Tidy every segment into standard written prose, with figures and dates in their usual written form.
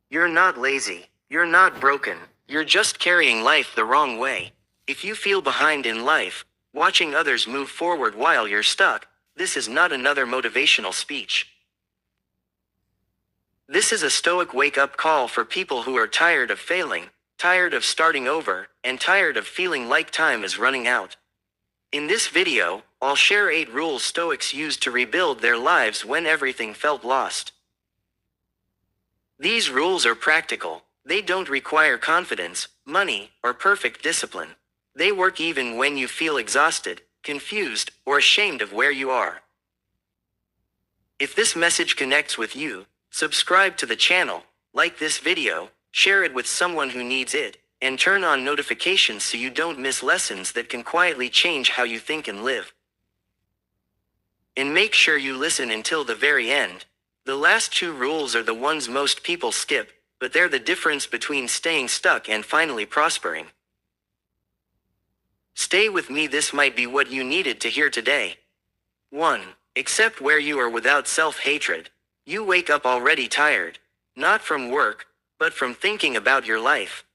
You're not lazy. You're not broken. You're just carrying life the wrong way. If you feel behind in life, watching others move forward while you're stuck, this is not another motivational speech. This is a Stoic wake-up call for people who are tired of failing, tired of starting over, and tired of feeling like time is running out. In this video, I'll share 8 rules Stoics used to rebuild their lives when everything felt lost. These rules are practical. They don't require confidence, money, or perfect discipline. They work even when you feel exhausted, confused, or ashamed of where you are. If this message connects with you, subscribe to the channel, like this video, share it with someone who needs it, and turn on notifications so you don't miss lessons that can quietly change how you think and live. And make sure you listen until the very end. The last 2 rules are the ones most people skip, but they're the difference between staying stuck and finally prospering. Stay with me, this might be what you needed to hear today. 1. Accept where you are without self-hatred. You wake up already tired, not from work, but from thinking about your life.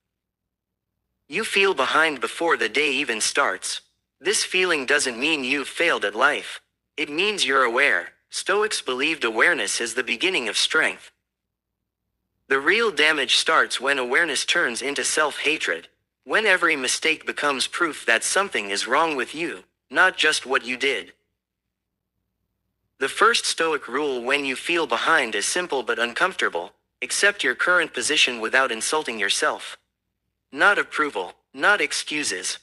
You feel behind before the day even starts. This feeling doesn't mean you've failed at life. It means you're aware. Stoics believed awareness is the beginning of strength. The real damage starts when awareness turns into self-hatred, when every mistake becomes proof that something is wrong with you, not just what you did. The first Stoic rule when you feel behind is simple but uncomfortable: accept your current position without insulting yourself. Not approval, not excuses.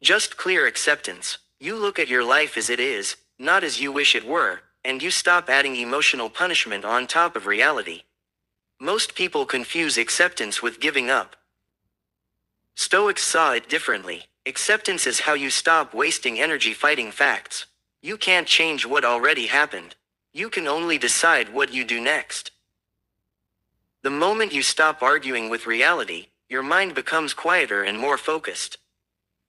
Just clear acceptance. You look at your life as it is, not as you wish it were, and you stop adding emotional punishment on top of reality. Most people confuse acceptance with giving up. Stoics saw it differently. Acceptance is how you stop wasting energy fighting facts. You can't change what already happened. You can only decide what you do next. The moment you stop arguing with reality, your mind becomes quieter and more focused.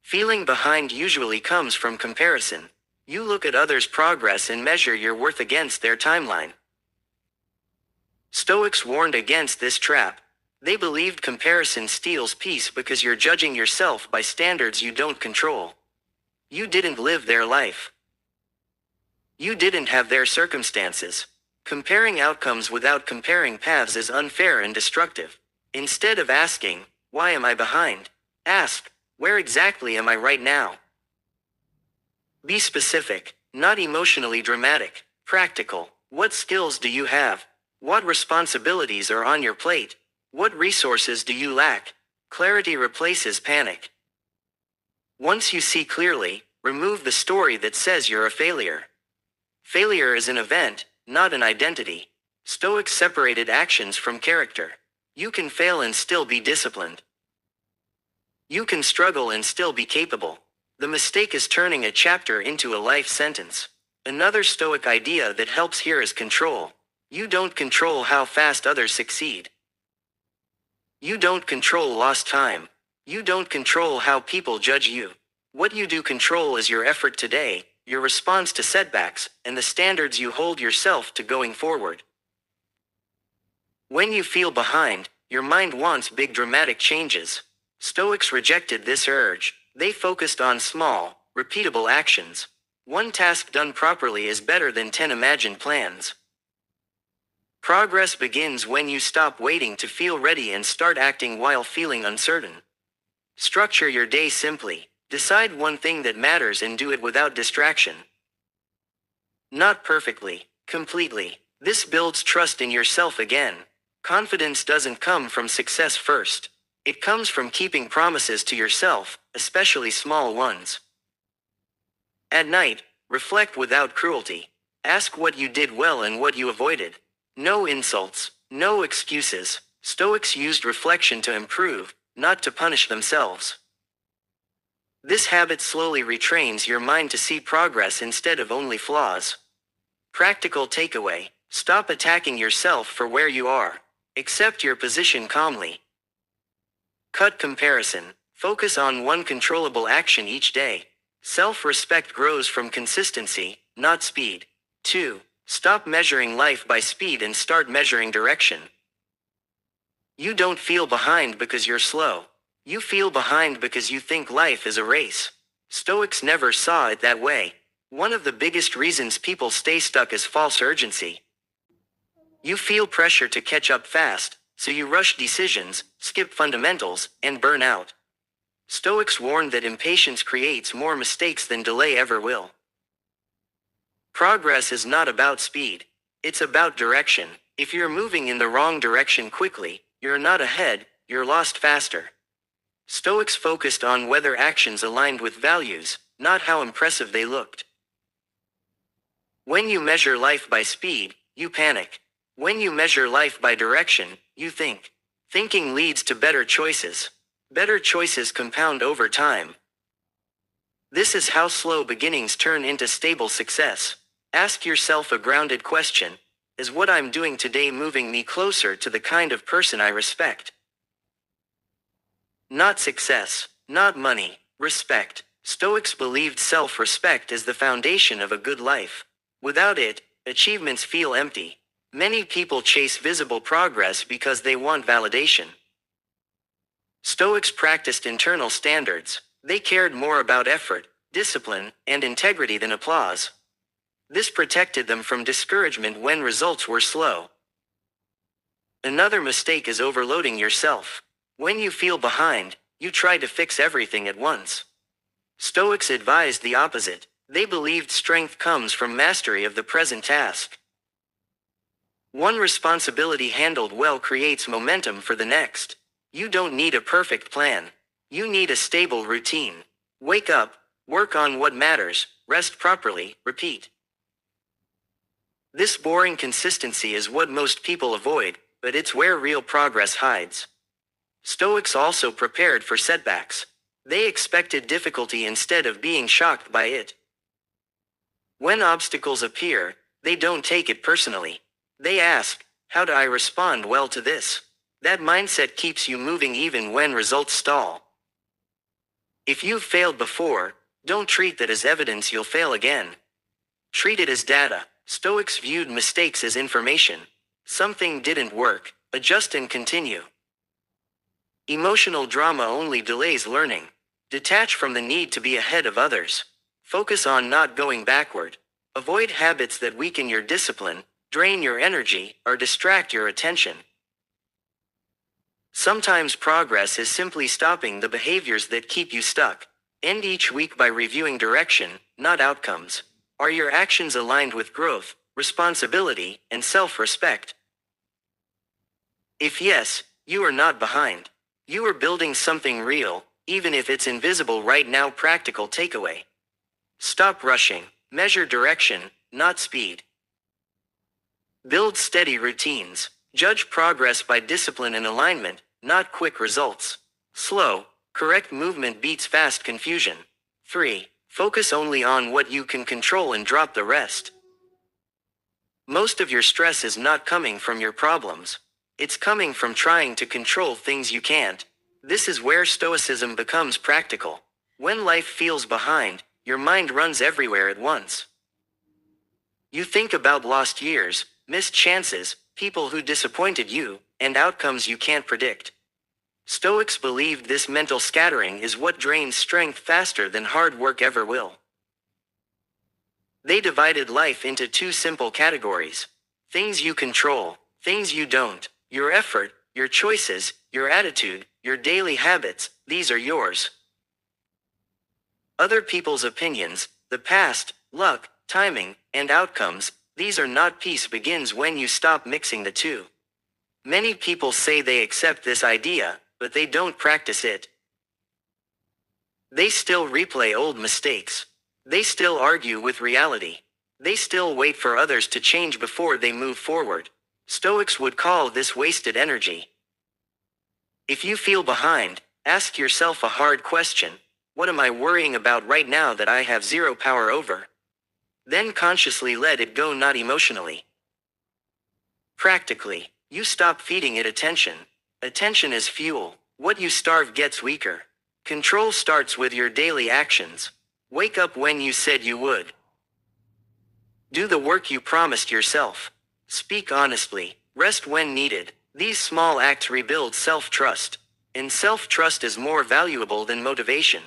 Feeling behind usually comes from comparison. You look at others' progress and measure your worth against their timeline. Stoics warned against this trap. They believed comparison steals peace because you're judging yourself by standards you don't control. You didn't live their life. You didn't have their circumstances. Comparing outcomes without comparing paths is unfair and destructive. Instead of asking, "Why am I behind?" ask, "Where exactly am I right now?" Be specific, not emotionally dramatic. Practical. What skills do you have? What responsibilities are on your plate? What resources do you lack? Clarity replaces panic. Once you see clearly, remove the story that says you're a failure. Failure is an event, not an identity. Stoics separated actions from character. You can fail and still be disciplined. You can struggle and still be capable. The mistake is turning a chapter into a life sentence. Another Stoic idea that helps here is control. You don't control how fast others succeed. You don't control lost time. You don't control how people judge you. What you do control is your effort today, your response to setbacks, and the standards you hold yourself to going forward. When you feel behind, your mind wants big dramatic changes. Stoics rejected this urge. They focused on small, repeatable actions. One task done properly is better than 10 imagined plans. Progress begins when you stop waiting to feel ready and start acting while feeling uncertain. Structure your day simply. Decide one thing that matters and do it without distraction. Not perfectly, completely. This builds trust in yourself again. Confidence doesn't come from success first. It comes from keeping promises to yourself, especially small ones. At night, reflect without cruelty. Ask what you did well and what you avoided. No insults, no excuses. Stoics used reflection to improve, not to punish themselves. This habit slowly retrains your mind to see progress instead of only flaws. Practical takeaway: stop attacking yourself for where you are. Accept your position calmly. Cut comparison. Focus on one controllable action each day. Self-respect grows from consistency, not speed. 2. Stop measuring life by speed and start measuring direction. You don't feel behind because you're slow. You feel behind because you think life is a race. Stoics never saw it that way. One of the biggest reasons people stay stuck is false urgency. You feel pressure to catch up fast, so you rush decisions, skip fundamentals, and burn out. Stoics warn that impatience creates more mistakes than delay ever will. Progress is not about speed. It's about direction. If you're moving in the wrong direction quickly, you're not ahead, you're lost faster. Stoics focused on whether actions aligned with values, not how impressive they looked. When you measure life by speed, you panic. When you measure life by direction, you think. Thinking leads to better choices. Better choices compound over time. This is how slow beginnings turn into stable success. Ask yourself a grounded question. Is what I'm doing today moving me closer to the kind of person I respect? Not success, not money, respect. Stoics believed self-respect is the foundation of a good life. Without it, achievements feel empty. Many people chase visible progress because they want validation. Stoics practiced internal standards. They cared more about effort, discipline, and integrity than applause. This protected them from discouragement when results were slow. Another mistake is overloading yourself. When you feel behind, you try to fix everything at once. Stoics advised the opposite. They believed strength comes from mastery of the present task. One responsibility handled well creates momentum for the next. You don't need a perfect plan. You need a stable routine. Wake up, work on what matters, rest properly, repeat. This boring consistency is what most people avoid, but it's where real progress hides. Stoics also prepared for setbacks. They expected difficulty instead of being shocked by it. When obstacles appear, they don't take it personally. They ask, how do I respond well to this? That mindset keeps you moving even when results stall. If you've failed before, don't treat that as evidence you'll fail again. Treat it as data. Stoics viewed mistakes as information. Something didn't work, adjust and continue. Emotional drama only delays learning. Detach from the need to be ahead of others. Focus on not going backward. Avoid habits that weaken your discipline, drain your energy, or distract your attention. Sometimes progress is simply stopping the behaviors that keep you stuck. End each week by reviewing direction, not outcomes. Are your actions aligned with growth, responsibility, and self-respect? If yes, you are not behind. You are building something real, even if it's invisible right now. Practical takeaway. Stop rushing. Measure direction, not speed. Build steady routines. Judge progress by discipline and alignment, not quick results. Slow, correct movement beats fast confusion. 3. Focus only on what you can control and drop the rest. Most of your stress is not coming from your problems. It's coming from trying to control things you can't. This is where Stoicism becomes practical. When life feels behind, your mind runs everywhere at once. You think about lost years, missed chances, people who disappointed you, and outcomes you can't predict. Stoics believed this mental scattering is what drains strength faster than hard work ever will. They divided life into two simple categories. Things you control, things you don't. Your effort, your choices, your attitude, your daily habits, these are yours. Other people's opinions, the past, luck, timing, and outcomes, these are not. Peace begins when you stop mixing the two. Many people say they accept this idea, but they don't practice it. They still replay old mistakes. They still argue with reality. They still wait for others to change before they move forward. Stoics would call this wasted energy. If you feel behind, ask yourself a hard question. What am I worrying about right now that I have zero power over? Then consciously let it go, not emotionally. Practically, you stop feeding it attention. Attention is fuel. What you starve gets weaker. Control starts with your daily actions. Wake up when you said you would. Do the work you promised yourself. Speak honestly. Rest when needed. These small acts rebuild self-trust, and self-trust is more valuable than motivation.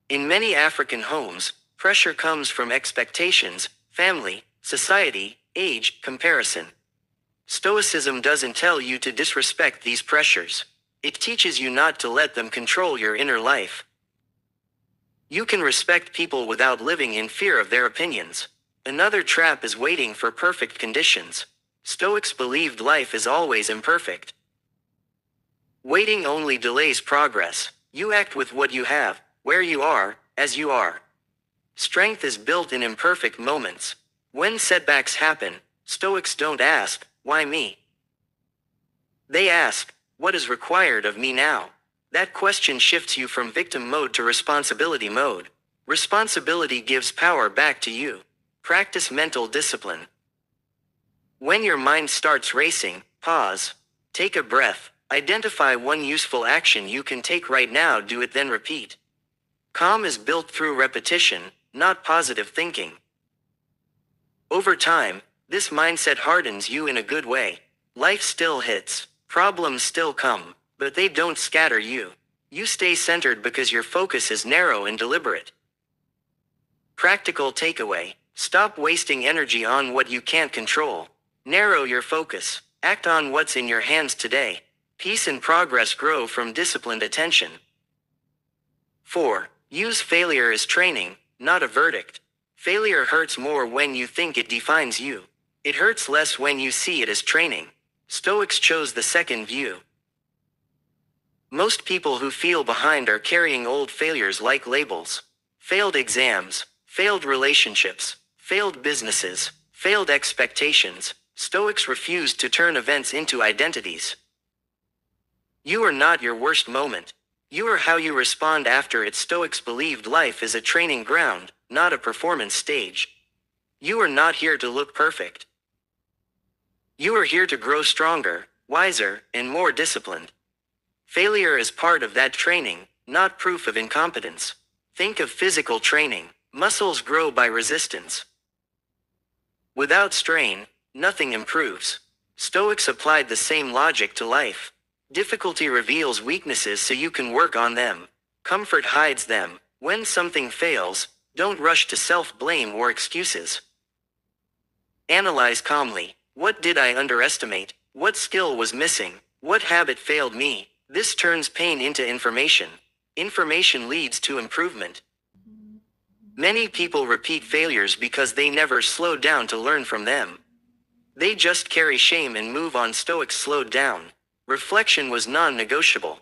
In many African homes, pressure comes from expectations, family, society, age, comparison. Stoicism doesn't tell you to disrespect these pressures. It teaches you not to let them control your inner life. You can respect people without living in fear of their opinions. Another trap is waiting for perfect conditions. Stoics believed life is always imperfect. Waiting only delays progress. You act with what you have, where you are, as you are. Strength is built in imperfect moments. When setbacks happen, Stoics don't ask, "Why me?" They ask, "What is required of me now?" That question shifts you from victim mode to responsibility mode. Responsibility gives power back to you. Practice mental discipline. When your mind starts racing, pause. Take a breath. Identify one useful action you can take right now, do it, then repeat. Calm is built through repetition, not positive thinking. Over time, this mindset hardens you in a good way. Life still hits, problems still come, but they don't scatter you. You stay centered because your focus is narrow and deliberate. Practical takeaway: stop wasting energy on what you can't control. Narrow your focus. Act on what's in your hands today. Peace and progress grow from disciplined attention. 4. Use failure as training, not a verdict. Failure hurts more when you think it defines you. It hurts less when you see it as training. Stoics chose the second view. Most people who feel behind are carrying old failures like labels. Failed exams, failed relationships, failed businesses, failed expectations. Stoics refused to turn events into identities. You are not your worst moment. You are how you respond after it. Stoics believed life is a training ground, not a performance stage. You are not here to look perfect. You are here to grow stronger, wiser, and more disciplined. Failure is part of that training, not proof of incompetence. Think of physical training. Muscles grow by resistance. Without strain, nothing improves. Stoics applied the same logic to life. Difficulty reveals weaknesses so you can work on them. Comfort hides them. When something fails, don't rush to self-blame or excuses. Analyze calmly. What did I underestimate? What skill was missing? What habit failed me? This turns pain into information. Information leads to improvement. Many people repeat failures because they never slowed down to learn from them. They just carry shame and move on. Stoics slowed down. Reflection was non-negotiable.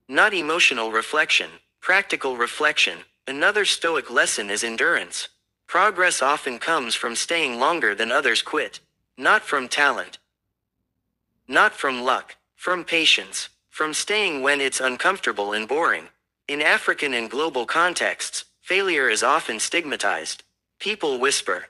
Not emotional reflection, practical reflection. Another Stoic lesson is endurance. Progress often comes from staying longer than others quit. Not from talent. Not from luck. From patience. From staying when it's uncomfortable and boring. In African and global contexts, failure is often stigmatized. People whisper.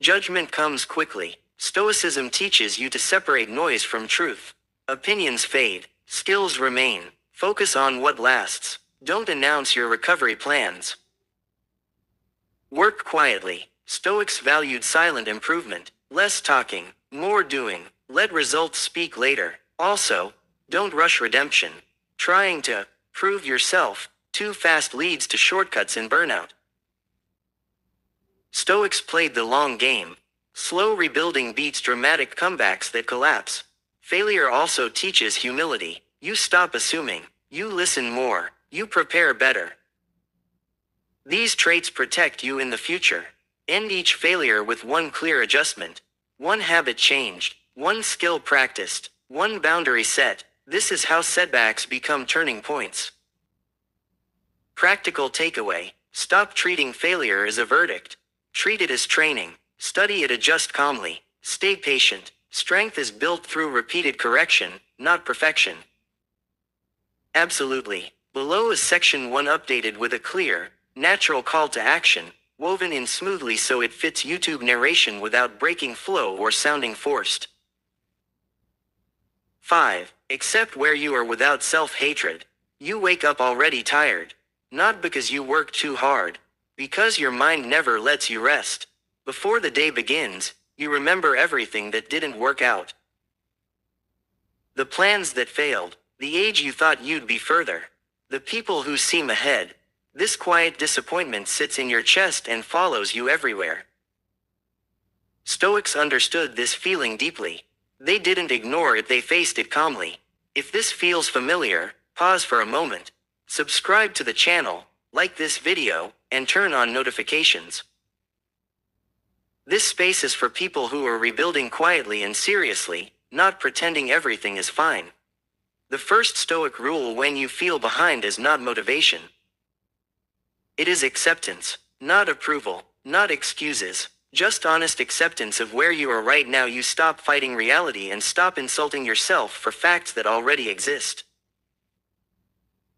Judgment comes quickly. Stoicism teaches you to separate noise from truth. Opinions fade. Skills remain. Focus on what lasts. Don't announce your recovery plans. Work quietly. Stoics valued silent improvement. Less talking, more doing. Let results speak later. Also, don't rush redemption. Trying to prove yourself too fast leads to shortcuts and burnout. Stoics played the long game. Slow rebuilding beats dramatic comebacks that collapse. Failure also teaches humility. You stop assuming. You listen more. You prepare better. These traits protect you in the future. End each failure with one clear adjustment. One habit changed. One skill practiced. One boundary set. This is how setbacks become turning points. Practical takeaway: stop treating failure as a verdict. Treat it as training. Study it, adjust calmly. Stay patient. Strength is built through repeated correction, not perfection. Absolutely. Below is section 1 updated with a clear, natural call to action, woven in smoothly so it fits YouTube narration without breaking flow or sounding forced. 5. Accept where you are without self-hatred. You wake up already tired. Not because you work too hard. Because your mind never lets you rest. Before the day begins, You remember everything that didn't work out. The plans that failed. The age you thought you'd be further. The people who seem ahead. This quiet disappointment sits in your chest and follows you everywhere. Stoics understood this feeling deeply. They didn't ignore it, they faced it calmly. If this feels familiar, pause for a moment. Subscribe to the channel, like this video, and turn on notifications. This space is for people who are rebuilding quietly and seriously, not pretending everything is fine. The first Stoic rule when you feel behind is not motivation. It is acceptance, not approval, not excuses, just honest acceptance of where you are right now. You stop fighting reality and stop insulting yourself for facts that already exist.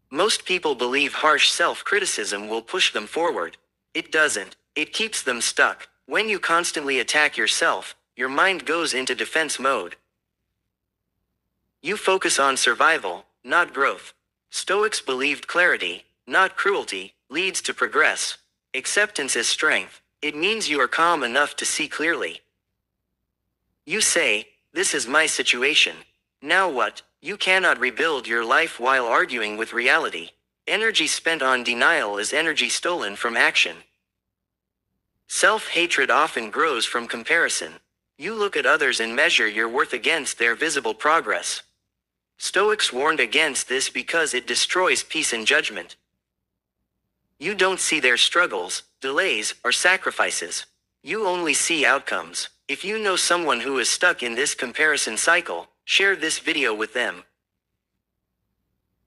Most people believe harsh self-criticism will push them forward. It doesn't. It keeps them stuck. When you constantly attack yourself, your mind goes into defense mode. You focus on survival, not growth. Stoics believed clarity, not cruelty, leads to progress. Acceptance is strength. It means you are calm enough to see clearly. You say, "This is my situation. Now what?" You cannot rebuild your life while arguing with reality. Energy spent on denial is energy stolen from action. Self-hatred often grows from comparison. You look at others and measure your worth against their visible progress. Stoics warned against this because it destroys peace and judgment. You don't see their struggles, delays, or sacrifices. You only see outcomes. If you know someone who is stuck in this comparison cycle, share this video with them.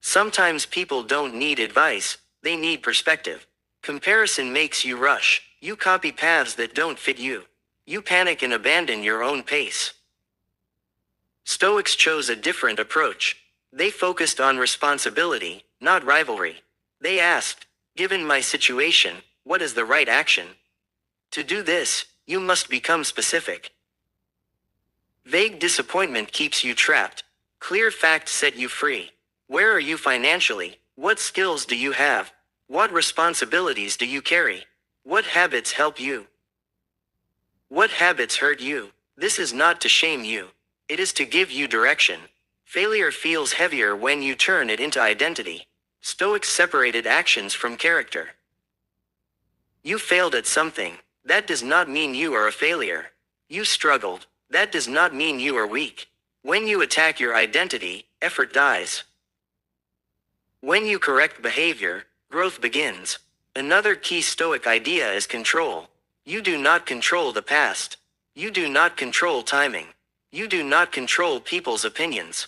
Sometimes people don't need advice, they need perspective. Comparison makes you rush. You copy paths that don't fit you. You panic and abandon your own pace. Stoics chose a different approach. They focused on responsibility, not rivalry. They asked, "Given my situation, what is the right action?" To do this, you must become specific. Vague disappointment keeps you trapped. Clear facts set you free. Where are you financially? What skills do you have? What responsibilities do you carry? What habits help you? What habits hurt you? This is not to shame you. It is to give you direction. Failure feels heavier when you turn it into identity. Stoics separated actions from character. You failed at something. That does not mean you are a failure. You struggled. That does not mean you are weak. When you attack your identity, effort dies. When you correct behavior, growth begins. Another key Stoic idea is control. You do not control the past. You do not control timing. You do not control people's opinions.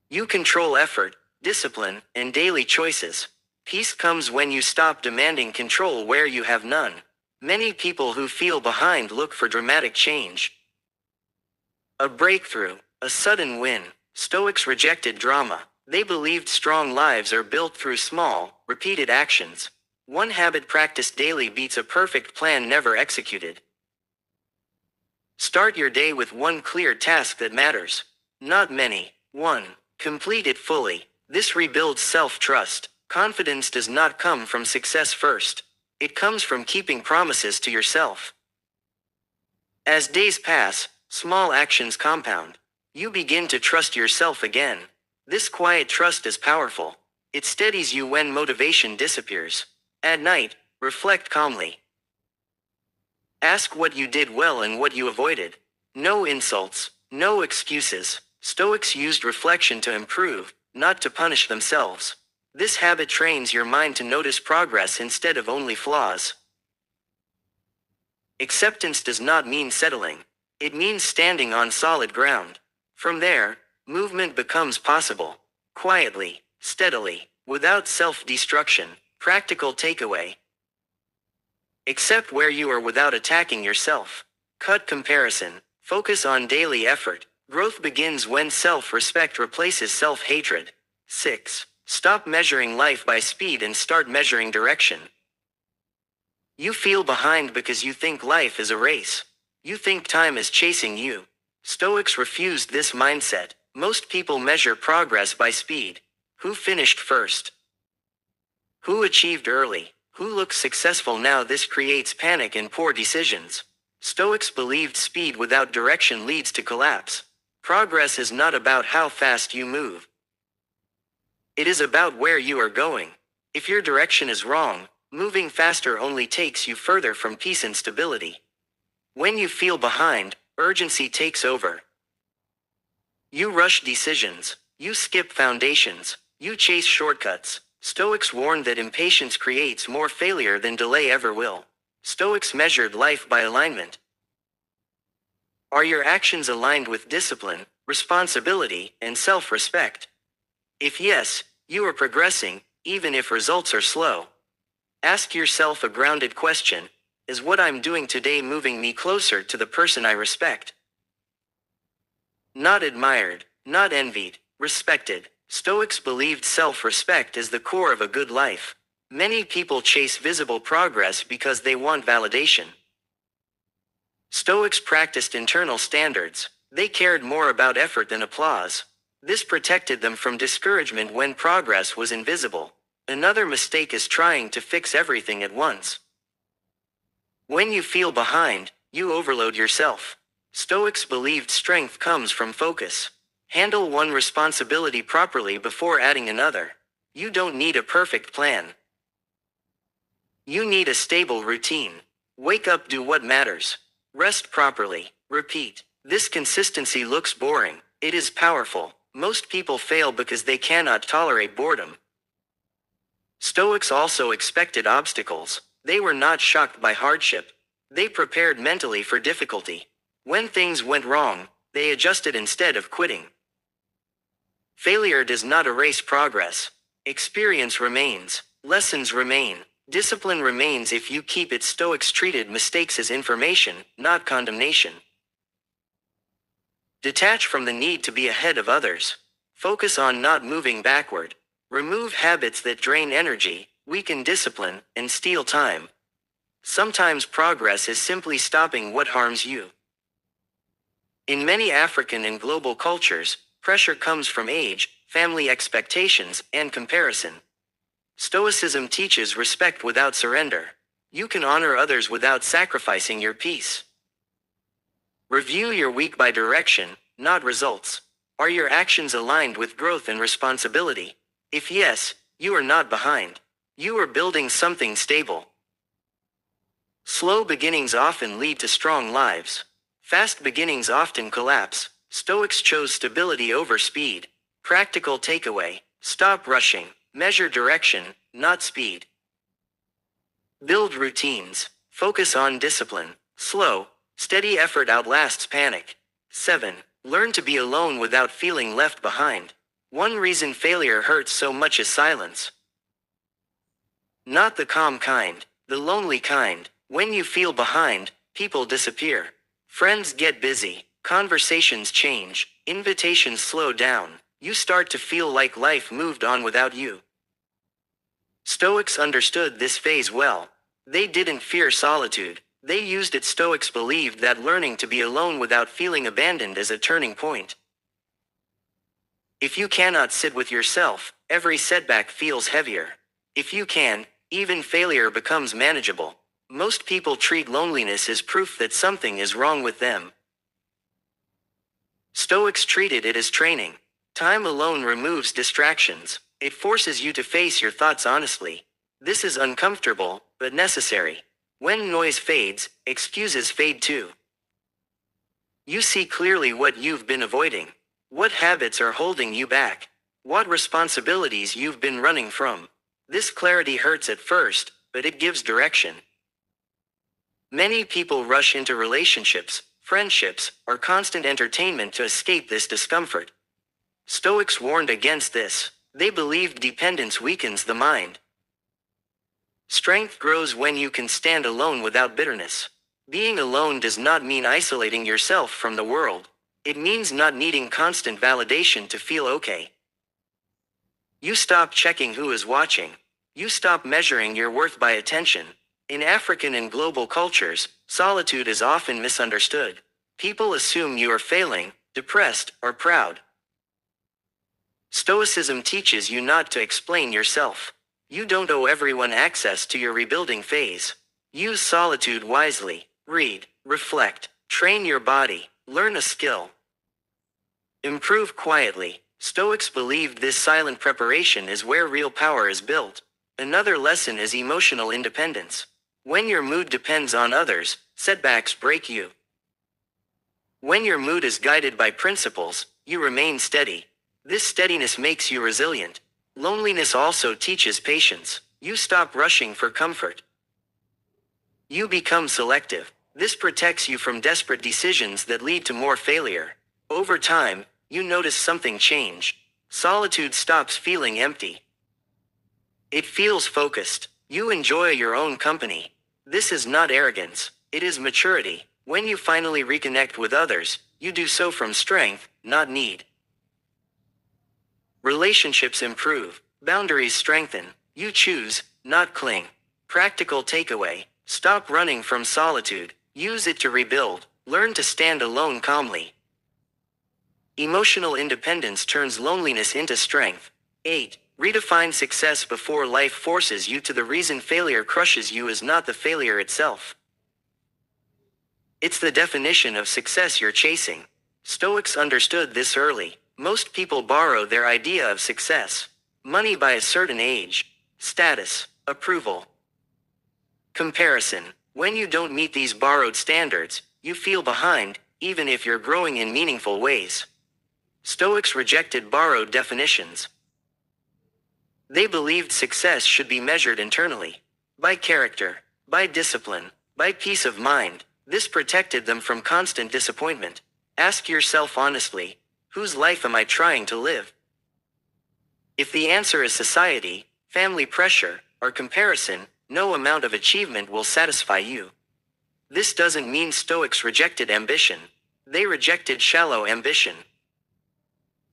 You control effort, discipline, and daily choices. Peace comes when you stop demanding control where you have none. Many people who feel behind look for dramatic change. A breakthrough, a sudden win. Stoics rejected drama. They believed strong lives are built through small, repeated actions. One habit practiced daily beats a perfect plan never executed. Start your day with one clear task that matters. Not many. 1. Complete it fully. This rebuilds self-trust. Confidence does not come from success first. It comes from keeping promises to yourself. As days pass, small actions compound. You begin to trust yourself again. This quiet trust is powerful. It steadies you when motivation disappears. At night, reflect calmly. Ask what you did well and what you avoided. No insults, no excuses. Stoics used reflection to improve, not to punish themselves. This habit trains your mind to notice progress instead of only flaws. Acceptance does not mean settling. It means standing on solid ground. From there, movement becomes possible. Quietly, steadily, without self-destruction. Practical takeaway. Accept where you are without attacking yourself. Cut comparison. Focus on daily effort. Growth begins when self-respect replaces self-hatred. 6. Stop measuring life by speed and start measuring direction. You feel behind because you think life is a race. You think time is chasing you. Stoics refused this mindset. Most people measure progress by speed. Who finished first? Who achieved early? Who looks successful now? This creates panic and poor decisions. Stoics believed speed without direction leads to collapse. Progress is not about how fast you move. It is about where you are going. If your direction is wrong, moving faster only takes you further from peace and stability. When you feel behind, urgency takes over. You rush decisions. You skip foundations. You chase shortcuts. Stoics warned that impatience creates more failure than delay ever will. Stoics measured life by alignment. Are your actions aligned with discipline, responsibility, and self-respect? If yes, you are progressing, even if results are slow. Ask yourself a grounded question: is what I'm doing today moving me closer to the person I respect? Not admired, not envied, respected. Stoics believed self-respect is the core of a good life. Many people chase visible progress because they want validation. Stoics practiced internal standards. They cared more about effort than applause. This protected them from discouragement when progress was invisible. Another mistake is trying to fix everything at once. When you feel behind, you overload yourself. Stoics believed strength comes from focus. Handle one responsibility properly before adding another. You don't need a perfect plan. You need a stable routine. Wake up, do what matters. Rest properly. Repeat. This consistency looks boring. It is powerful. Most people fail because they cannot tolerate boredom. Stoics also expected obstacles. They were not shocked by hardship. They prepared mentally for difficulty. When things went wrong, they adjusted instead of quitting. Failure does not erase progress. Experience remains. Lessons remain. Discipline remains if you keep it. Stoics treated mistakes as information, not condemnation. Detach from the need to be ahead of others. Focus on not moving backward. Remove habits that drain energy, weaken discipline, and steal time. Sometimes progress is simply stopping what harms you. In many African and global cultures, pressure comes from age, family expectations, and comparison. Stoicism teaches respect without surrender. You can honor others without sacrificing your peace. Review your week by direction, not results. Are your actions aligned with growth and responsibility? If yes, you are not behind. You are building something stable. Slow beginnings often lead to strong lives. Fast beginnings often collapse. Stoics chose stability over speed. Practical takeaway: stop rushing. Measure direction, not speed. Build routines. Focus on discipline. Slow, steady effort outlasts panic. 7. Learn to be alone without feeling left behind. One reason failure hurts so much is silence. Not the calm kind, the lonely kind. When you feel behind, people disappear. Friends get busy, conversations change, invitations slow down. You start to feel like life moved on without you. Stoics understood this phase well. They didn't fear solitude. They used it. Stoics believed that learning to be alone without feeling abandoned is a turning point. If you cannot sit with yourself, every setback feels heavier. If you can, even failure becomes manageable. Most people treat loneliness as proof that something is wrong with them. Stoics treated it as training. Time alone removes distractions. It forces you to face your thoughts honestly. This is uncomfortable, but necessary. When noise fades, excuses fade too. You see clearly what you've been avoiding. What habits are holding you back? What responsibilities you've been running from? This clarity hurts at first, but it gives direction. Many people rush into relationships, friendships, or constant entertainment to escape this discomfort. Stoics warned against this. They believed dependence weakens the mind. Strength grows when you can stand alone without bitterness. Being alone does not mean isolating yourself from the world. It means not needing constant validation to feel okay. You stop checking who is watching. You stop measuring your worth by attention. In African and global cultures, solitude is often misunderstood. People assume you are failing, depressed, or proud. Stoicism teaches you not to explain yourself. You don't owe everyone access to your rebuilding phase. Use solitude wisely. Read, reflect, train your body, learn a skill. Improve quietly. Stoics believed this silent preparation is where real power is built. Another lesson is emotional independence. When your mood depends on others, setbacks break you. When your mood is guided by principles, you remain steady. This steadiness makes you resilient. Loneliness also teaches patience. You stop rushing for comfort. You become selective. This protects you from desperate decisions that lead to more failure. Over time, you notice something change. Solitude stops feeling empty. It feels focused. You enjoy your own company. This is not arrogance, it is maturity. When you finally reconnect with others, you do so from strength, not need. Relationships improve. Boundaries strengthen. You choose, not cling. Practical takeaway. Stop running from solitude. Use it to rebuild. Learn to stand alone calmly. Emotional independence turns loneliness into strength. 8. Redefine success before life forces you to. The reason failure crushes you is not the failure itself. It's the definition of success you're chasing. Stoics understood this early. Most people borrow their idea of success. Money by a certain age. Status. Approval. Comparison. When you don't meet these borrowed standards, you feel behind, even if you're growing in meaningful ways. Stoics rejected borrowed definitions. They believed success should be measured internally. By character. By discipline. By peace of mind. This protected them from constant disappointment. Ask yourself honestly, whose life am I trying to live? If the answer is society, family pressure, or comparison, no amount of achievement will satisfy you. This doesn't mean Stoics rejected ambition. They rejected shallow ambition.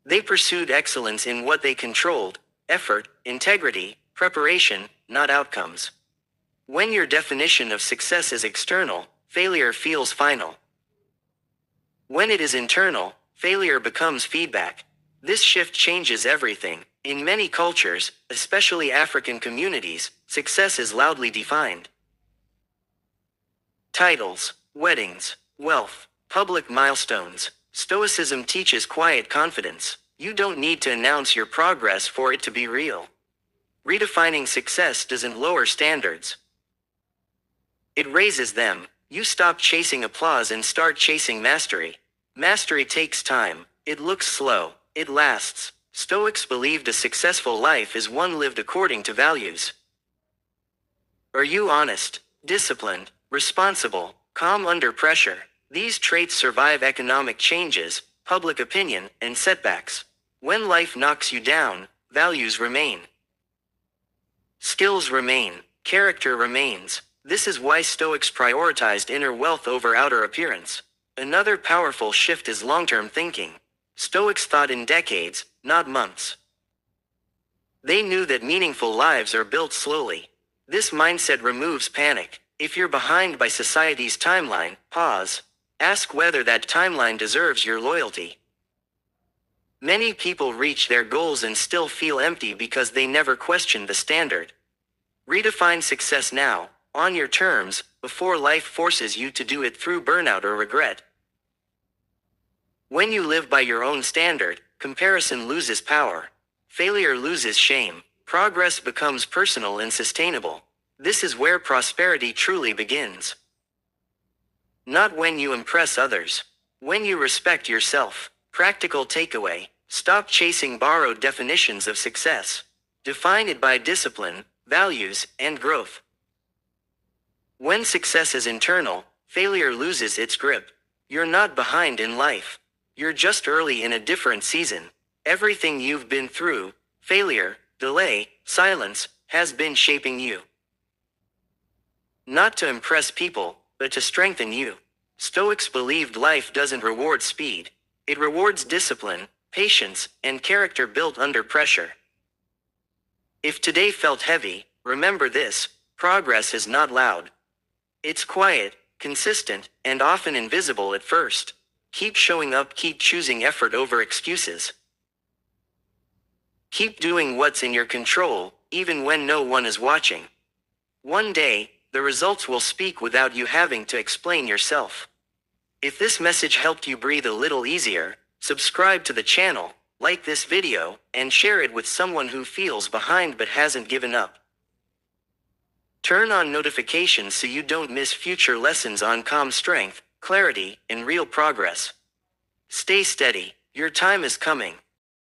They pursued excellence in what they controlled: effort, integrity, preparation, not outcomes. When your definition of success is external, failure feels final. When it is internal, failure becomes feedback. This shift changes everything. In many cultures, especially African communities, success is loudly defined. Titles, weddings, wealth, public milestones. Stoicism teaches quiet confidence. You don't need to announce your progress for it to be real. Redefining success doesn't lower standards. It raises them. You stop chasing applause and start chasing mastery. Mastery takes time. It looks slow. It lasts. Stoics believed a successful life is one lived according to values. Are you honest, disciplined, responsible, calm under pressure? These traits survive economic changes, public opinion, and setbacks. When life knocks you down, values remain. Skills remain. Character remains. This is why Stoics prioritized inner wealth over outer appearance. Another powerful shift is long-term thinking. Stoics thought in decades, not months. They knew that meaningful lives are built slowly. This mindset removes panic. If you're behind by society's timeline, pause. Ask whether that timeline deserves your loyalty. Many people reach their goals and still feel empty because they never questioned the standard. Redefine success now, on your terms, before life forces you to do it through burnout or regret. When you live by your own standard, comparison loses power. Failure loses shame. Progress becomes personal and sustainable. This is where prosperity truly begins. Not when you impress others. When you respect yourself. Practical takeaway: stop chasing borrowed definitions of success. Define it by discipline, values, and growth. When success is internal, failure loses its grip. You're not behind in life. You're just early in a different season. Everything you've been through, failure, delay, silence, has been shaping you. Not to impress people, but to strengthen you. Stoics believed life doesn't reward speed. It rewards discipline, patience, and character built under pressure. If today felt heavy, remember this: progress is not loud. It's quiet, consistent, and often invisible at first. Keep showing up, keep choosing effort over excuses. Keep doing what's in your control, even when no one is watching. One day, the results will speak without you having to explain yourself. If this message helped you breathe a little easier, subscribe to the channel, like this video, and share it with someone who feels behind but hasn't given up. Turn on notifications so you don't miss future lessons on calm strength, clarity, and real progress. Stay steady, your time is coming.